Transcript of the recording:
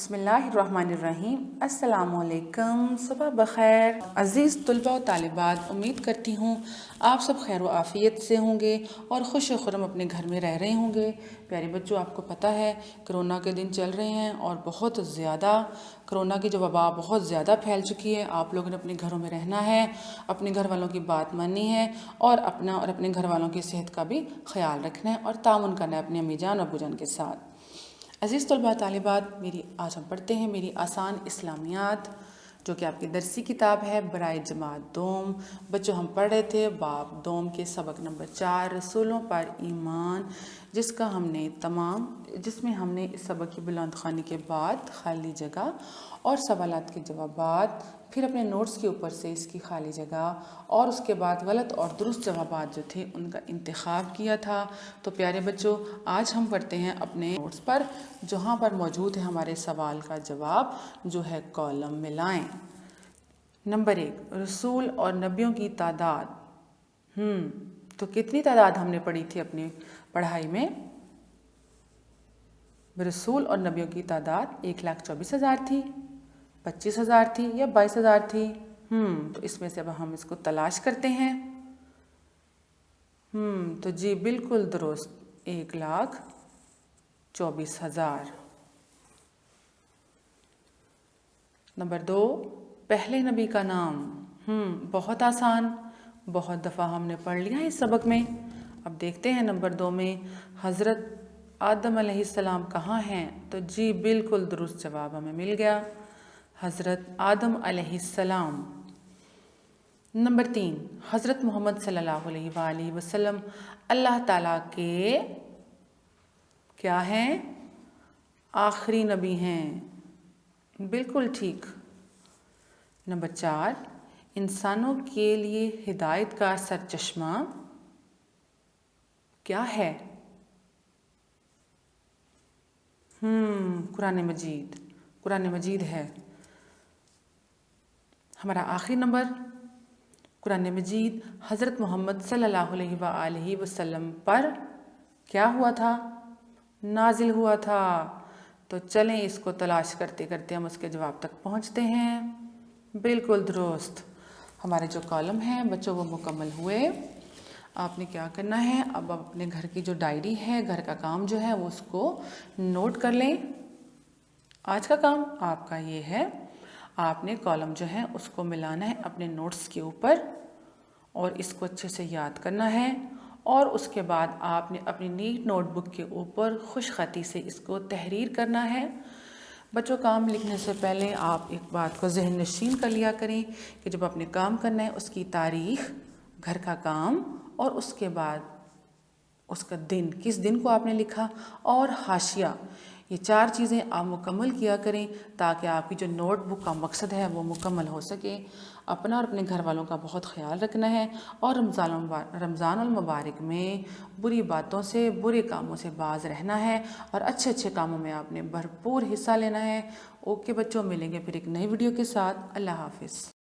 بسم اللہ الرحمن الرحیم۔ السلام علیکم، صبح بخیر عزیز طلباء و طالبات۔ امید کرتی ہوں آپ سب خیر و عافیت سے ہوں گے اور خوش و خرم اپنے گھر میں رہ رہے ہوں گے۔ پیارے بچوں، آپ کو پتہ ہے کرونا کے دن چل رہے ہیں اور بہت زیادہ کرونا کی جو وبا بہت زیادہ پھیل چکی ہے۔ آپ لوگوں نے اپنے گھروں میں رہنا ہے، اپنے گھر والوں کی بات ماننی ہے اور اپنا اور اپنے گھر والوں کی صحت کا بھی خیال رکھنا ہے اور تعاون کرنا ہے اپنے امی جان اور ابو جان کے ساتھ۔ عزیز طلباء طالبات، آج ہم پڑھتے ہیں میری آسان اسلامیات، جو کہ آپ کی درسی کتاب ہے برائے جماعت دوم۔ بچوں، ہم پڑھ رہے تھے باب دوم کے سبق نمبر 4 رسولوں پر ایمان، جس میں ہم نے اس سبق کی بلند خوانی کے بعد خالی جگہ اور سوالات کے جوابات، پھر اپنے نوٹس کے اوپر سے اس کی خالی جگہ اور اس کے بعد غلط اور درست جوابات جو تھے ان کا انتخاب کیا تھا۔ تو پیارے بچوں، آج ہم پڑھتے ہیں اپنے نوٹس پر، جہاں پر موجود ہے ہمارے سوال کا جواب جو ہے کالم میں لائیں۔ نمبر 1، رسول اور نبیوں کی تعداد۔ تو کتنی تعداد ہم نے پڑھی تھی اپنی پڑھائی میں؟ رسول اور نبیوں کی تعداد 1,24,000 تھی، 25,000 تھی یا 22,000 تھی؟ تو اس میں سے اب ہم اس کو تلاش کرتے ہیں۔ تو جی بالکل درست، 1,24,000۔ نمبر 2، پہلے نبی کا نام۔ بہت آسان، بہت دفعہ ہم نے پڑھ لیا ہے اس سبق میں۔ اب دیکھتے ہیں نمبر 2 میں حضرت آدم علیہ السلام کہاں ہیں؟ تو جی بالکل درست جواب ہمیں مل گیا، حضرت آدم علیہ السلام۔ نمبر 3، حضرت محمد صلی اللہ علیہ وآلہ وسلم اللہ تعالیٰ کے کیا ہیں؟ آخری نبی ہیں، بالکل ٹھیک۔ نمبر 4، انسانوں کے لیے ہدایت کا سرچشمہ کیا ہے؟ قرآن مجید ہے ہمارا آخری نمبر۔ قرآن مجید حضرت محمد صلی اللہ علیہ وآلہ وسلم پر کیا ہوا تھا؟ نازل ہوا تھا۔ تو چلیں اس کو تلاش کرتے کرتے ہم اس کے جواب تک پہنچتے ہیں۔ بالکل درست، ہمارے جو کالم ہیں بچوں وہ مکمل ہوئے۔ آپ نے کیا کرنا ہے، اب اپنے گھر کی جو ڈائری ہے، گھر کا کام جو ہے وہ اس کو نوٹ کر لیں۔ آج کا کام آپ کا یہ ہے، آپ نے کالم جو ہے اس کو ملانا ہے اپنے نوٹس کے اوپر اور اس کو اچھے سے یاد کرنا ہے، اور اس کے بعد آپ نے اپنی نیٹ نوٹ بک کے اوپر خوش خطی سے اس کو تحریر کرنا ہے۔ بچوں، کام لکھنے سے پہلے آپ ایک بات کو ذہن نشین کر لیا کریں کہ جب آپ نے کام کرنا ہے اس کی تاریخ، گھر کا کام اور اس کے بعد اس کا دن، کس دن کو آپ نے لکھا، اور حاشیہ، یہ 4 چیزیں آپ مکمل کیا کریں تاکہ آپ کی جو نوٹ بک کا مقصد ہے وہ مکمل ہو سکے۔ اپنا اور اپنے گھر والوں کا بہت خیال رکھنا ہے اور رمضان المبارک میں بری باتوں سے، برے کاموں سے باز رہنا ہے اور اچھے اچھے کاموں میں آپ نے بھرپور حصہ لینا ہے۔ اوکے بچوں، ملیں گے پھر ایک نئی ویڈیو کے ساتھ۔ اللہ حافظ۔